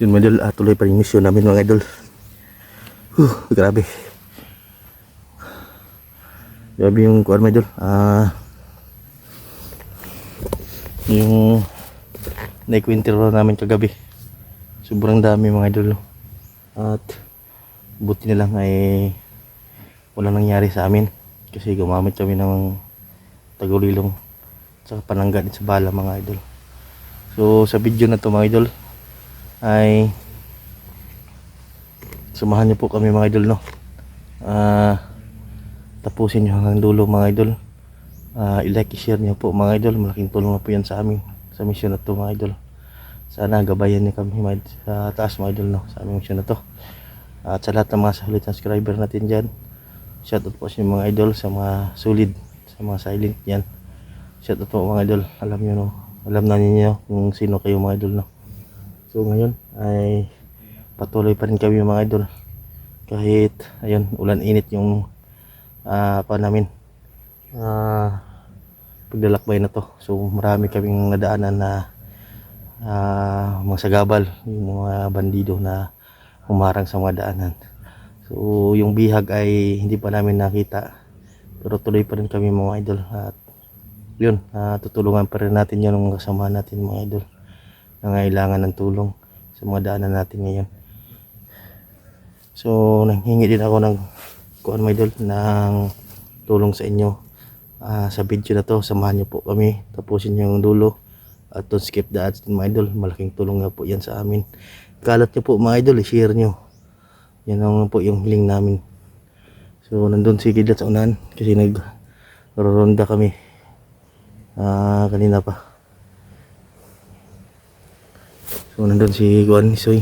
Yun mga idol, tuloy pa rin mission namin mga idol. Grabe. Grabe yung kuwan mga idol. Yung naikwinter namin kagabi. Sobrang dami mga idol. At buti na lang ay walang nangyari sa amin. Kasi gumamit kami ng tagulilong at panangga din sa bala mga idol. So sa video na to mga idol ay samahan niyo po kami mga idol, no. Tapusin niyo hanggang dulo mga idol. I-like, i-share niyo po mga idol. Malaking tulong na po yan sa amin sa mission na to mga idol. Sana gabayan niyo kami sa taas mga idol, no, sa aming mission na to. At sa lahat ng mga solid subscriber natin dyan, shoutout po sa mga idol, sa mga solid, sa mga silent yan. Shoutout po mga idol. Alam niyo, no, alam na niyo kung sino kayo mga idol, no. So ngayon ay patuloy pa rin kami mga idol. Kahit ayun, ulan init yung pa namin paglalakbay na to. So marami kaming nadaanan na mga sagabal, yung mga bandido na humarang sa mga daanan. So yung bihag ay hindi pa namin nakita, pero tuloy pa rin kami mga idol. At yun, tutulungan pa rin natin yun ng kasama natin mga idol na ngailangan ng tulong sa mga daanan natin ngayon. So nanghingi din ako ng kuan mga idol ng tulong sa inyo sa video na to. Samahan niyo po kami, tapusin niyo yung dulo at don't skip the ads din mga idol. Malaking tulong na po yan sa amin. Kalat niyo po mga idol, i-share niyo. Yan ang po yung hiling namin. So nandun si Kidlat sa unahan kasi nagroronda kami kanina pa. So nandun si Juan Isoy.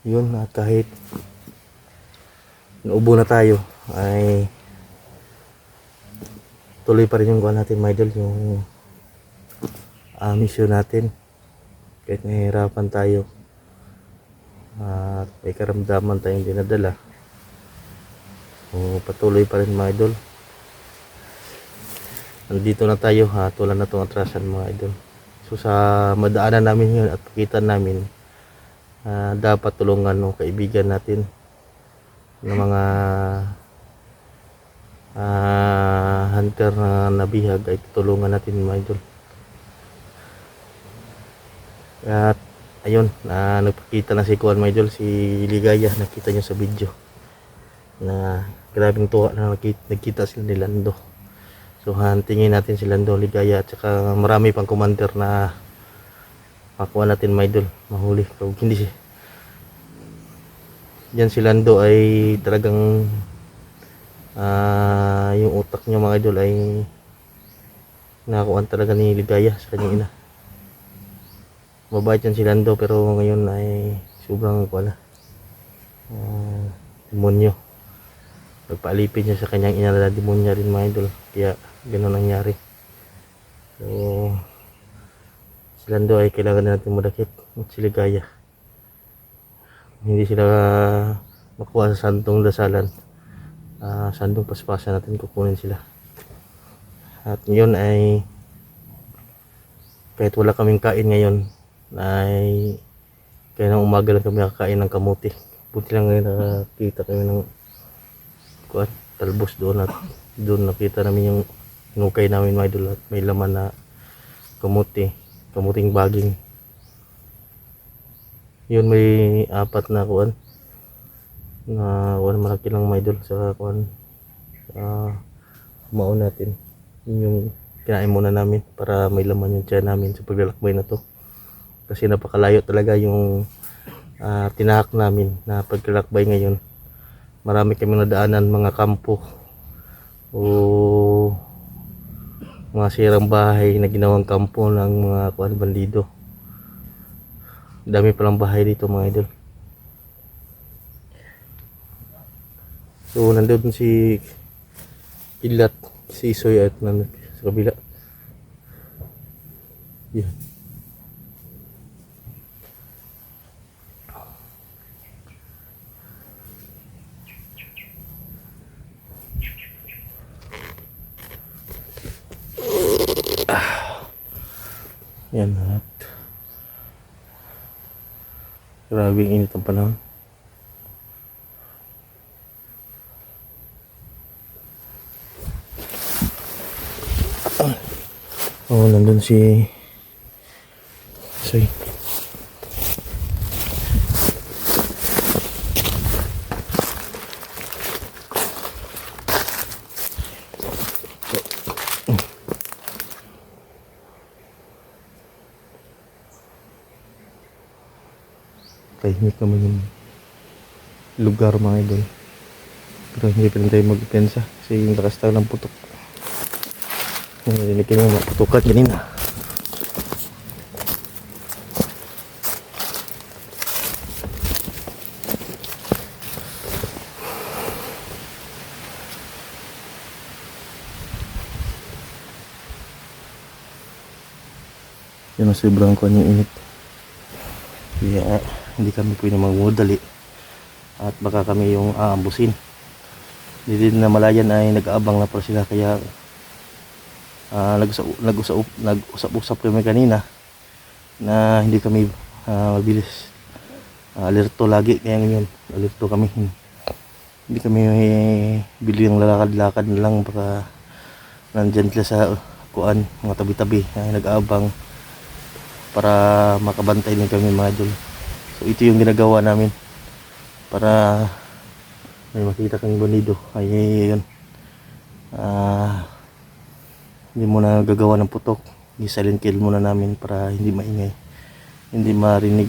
Yun, at kahit naubo na tayo ay tuloy pa rin yung kuha natin mga idol, yung mission natin. Kahit nahihirapan tayo at may karamdaman tayong dinadala, so patuloy pa rin mga idol. Nandito na tayo at wala na itong atrasan mga idol. So sa madaanan namin yun at pakitan namin, dapat tulungan ng kaibigan natin ng mga hunter na nabihag, ay tulungan natin mga idol. At ayun, nagpakita na si Kuan mga idol, si Ligaya, nakita nyo sa video na grabing tuwa na nagkita sila ni Lando. So hantingin natin si Lando, Ligaya at saka marami pang commander na makuha natin mga idol, mahuli. Kung hindi yan si Lando ay talagang yung utak niya mga idol ay nakuha talaga ni Ligaya sa kanyang ina. Mabait yan si Lando, pero ngayon ay sobrang demonyo. Nagpaalipin niya sa kanyang ina na demonyo rin mga idol, kaya gano'n nangyari. So si Lando ay kailangan natin madakip at si Ligaya. Hindi sila makuha sa santong dasalan, santong paspasan natin, kukunin sila. At ngayon ay kahit wala kaming kain ngayon, ay kaya ng umaga lang kami nakakain ng kamuti. Buti lang ngayon nakita kami ng talbos doon, at doon nakita namin yung hinukay namin mga idol, at may laman na kamuting baging. Yun, may apat na malaki lang mga idol sa maon natin. Yun yung kinain muna namin para may laman yung tiyan namin sa paglalakbay na to, kasi napakalayo talaga yung tinahak namin na paglalakbay ngayon. Marami kami nadaanan, mga kampo o mga sirang bahay na ginawang kampo ng mga bandido. Dami palang bahay dito mga idol. So nandun si Ilat, si Isoy at nandun sa kabila. Yan. Yan at grabe ang init ang panahon. Oh, nandun si Soy. Tahimik naman yung lugar mga idol. Pero hindi pa rin tayo mag-depensa kasi yung lakas tayo ng putok. Narinig kayo mga putukan kanina. Yan ang sobrang kuhan yung init. Kaya hindi kami pwede magmudali at baka kami yung aambusin. Hindi din na malayan ay nag-aabang na pa sila kaya nag-usap-usap kami kanina na hindi kami mabilis alerto lagi, kaya ngayon alerto kami, hindi kami bili ng lalakad-lakad na lang, baka nandyan sila sa kuan, mga tabi-tabi nag-aabang para makabantay din kami mga idol. So ito yung ginagawa namin para may makita kang bonido ay yun, hindi muna gagawa ng putok, i-silent kill muna namin para hindi maingay, hindi marinig.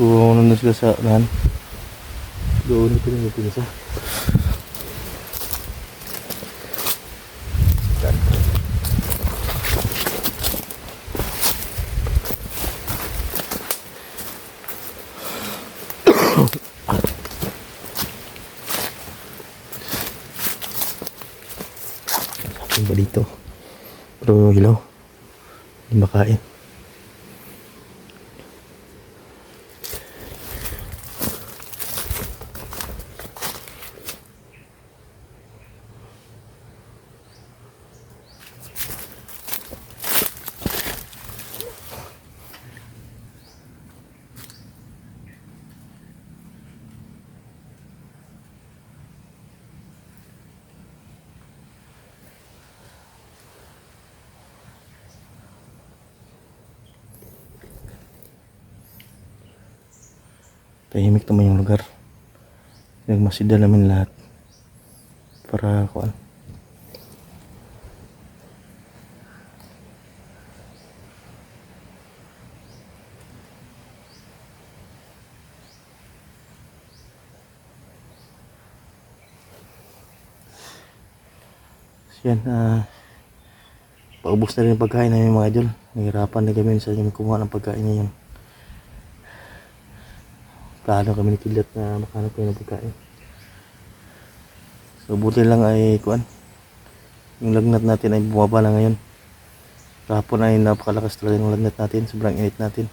So nandun sila sa unahan, doon ito yung pinsa. Sabi ba dito? Pero hilaw, hindi makain. Tahimik naman yung lugar. Nagmasida namin lahat para kuan. Yan, paubos na rin ang pagkain namin mga idol. Nahirapan na kami sa kumuha ng pagkain ngayon. Plano kami ni Kilat na makahanap kayo ng pagkain. So buti lang ay kuan, yung lagnat natin ay bumaba na ngayon. Kahapon ay napakalakas talaga yung lagnat natin, sobrang init natin.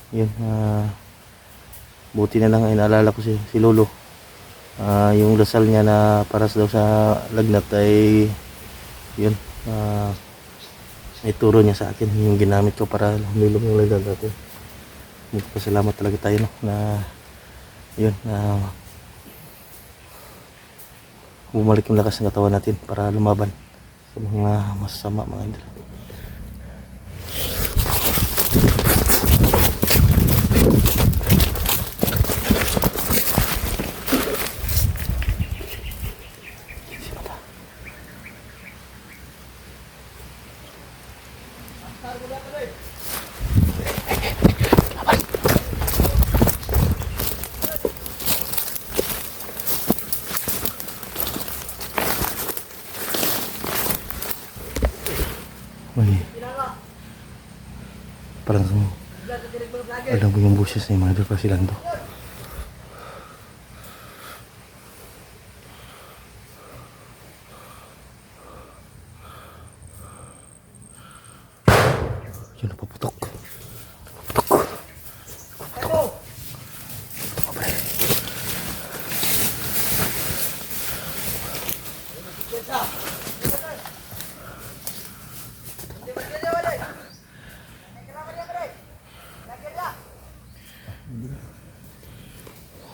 Yun, buti na lang ay naalala ko si Lolo. Yung dasal niya na para daw sa lagnat ay yun, ay turo niya sa akin, yung ginamit ko para humilom yung lagnat natin. Magpasalamat talaga tayo, no, na yun, na bumalik yung lakas ng katawan natin para lumaban sa mga masasama mga idol. May parang alam mo yung bushes na yung mga idol pa silang to. Yun, napaputok. Napaputok. Napaputok. Pobre.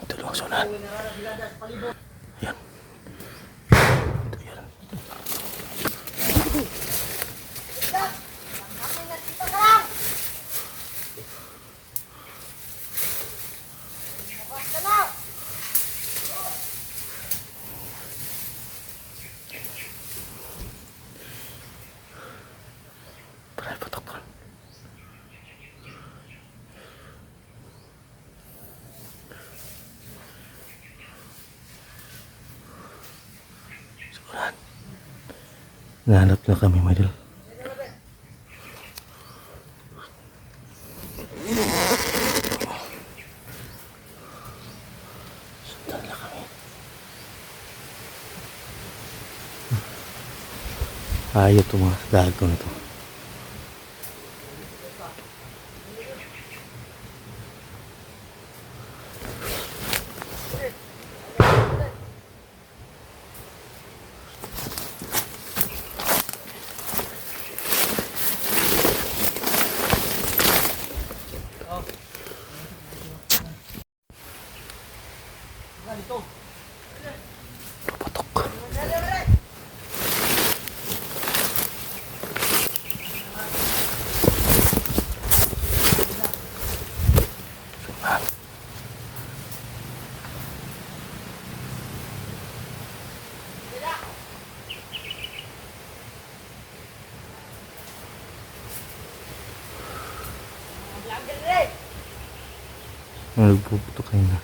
Ito lang sunan. Yan. Ito yan. Paray putok doon. Sunan. Nahanap na kami, mga idol. Sundan na kami. Ayaw ito mga dago na ito. Papatok. Nagpuputok kayo na.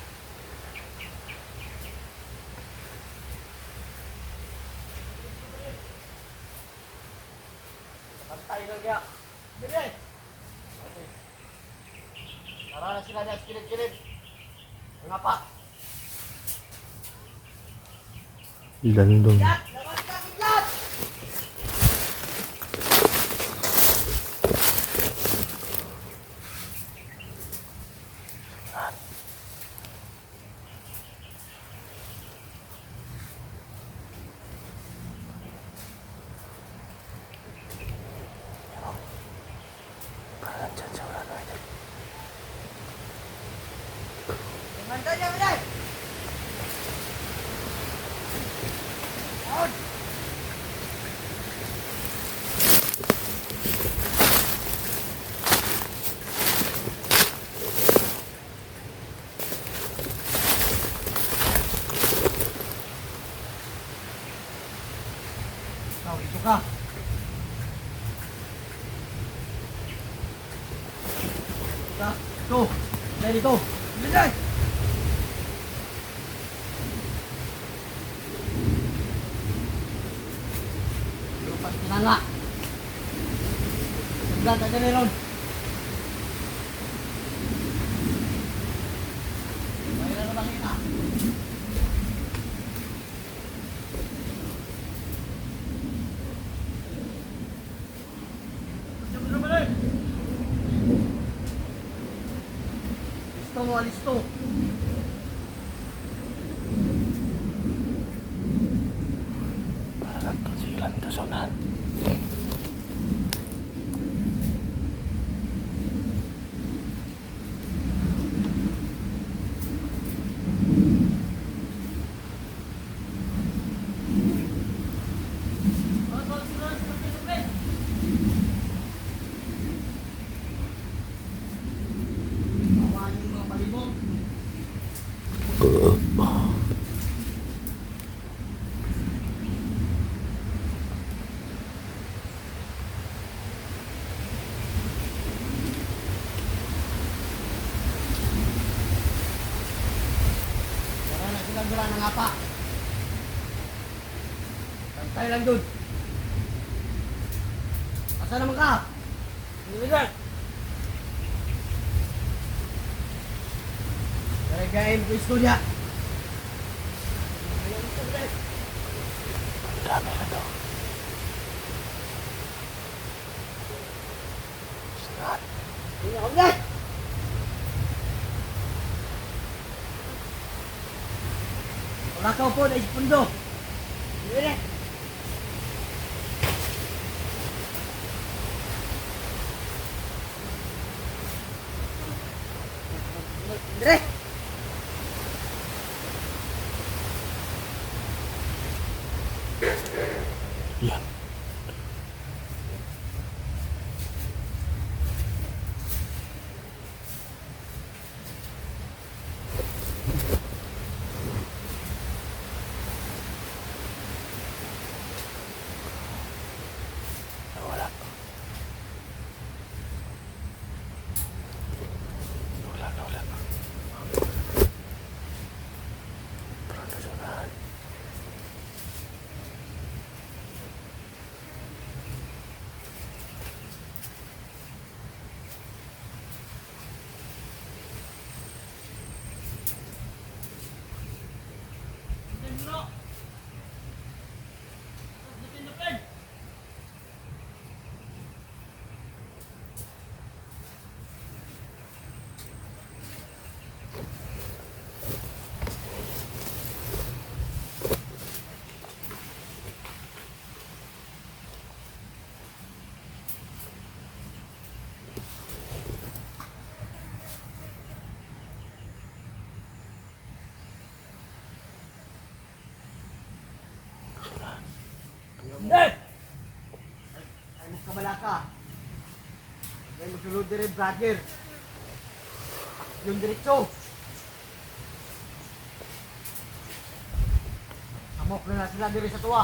Narana sila na kilid-kilid. Mga pa. Landong. Labas ka, kidlat! Parang dyan sa wala na idol. Mantay niya, Miday! On! Ikaw, dito ka. Dito. Dito. Dito. Dito. Lupas kinala. Sagdan, tayo na ron. Bayan na bang ina? Listo mo, listo. Parang kasilan ito sunan. Awanin mo ang palibot. Wala na silang dura ng apa. Tantay lang dun. Asa naman ka? Diligan! Karagain ko istorya. Dami na to. Snot. Hindi ako na! Wala ka po na ispundo. Diligan! Dire! Yan. Wala. Wala. Pronto sunahan. Hindi! Ay, magkabala ka. Ay, magsulod din rin, brother. Yung diretso. Amok na sila din sa tuwa.